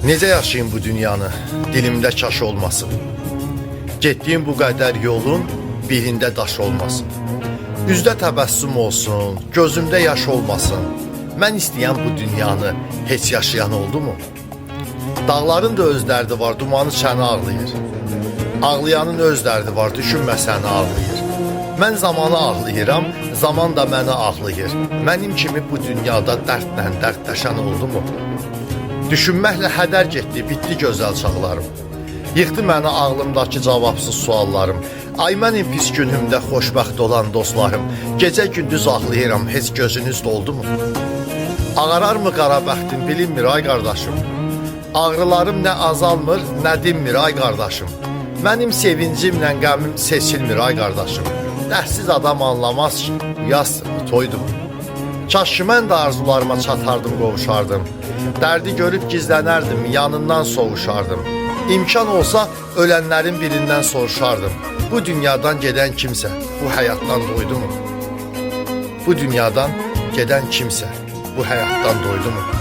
Necə yaşayım bu dünyanı, dilimdə kaş olmasın. Getdiyim bu qədər yolun birində daş olmasın. Üzdə təbəssüm olsun, gözümdə yaş olmasın. Mən istəyən bu dünyanı heç yaşayan oldu mu? Dağların da öz dərdi var, dumanı səni ağlayır. Ağlayanın öz dərdi var, düşünmə səni ağlayır. Mən zamanı ağlayıram, zaman da məni ağlayır. Mənim kimi bu dünyada dərdlə dərdləşən oldu mu? Düşünməklə hədər getdi, bitdi gözəl çağlarım. Yıxdı məni ağlımdakı cavabsız suallarım. Ay mənim pis günümdə xoşbəxt olan dostlarım. Gecə gündüz ağlayıram, heç gözünüz doldu mu? Ağarar mı qara bəxtim bilinmir ay qardaşım. Ağrılarım nə azalmır, nə dinmir ay qardaşım. Mənim sevincimlə qəmim seçilmir ay qardaşım. Dəhsiz adam anlamaz ki, yazsın, toydum. Kaş ki mən də arzularıma çatardım, qovuşardım. Dərdi görüb gizlənərdim, yanından soğuşardım. İmkan olsa ölənlərin birindən soruşardım. Bu dünyadan gedən kimsə bu həyatdan doydu mu? Bu dünyadan gedən kimsə bu həyatdan doydu mu?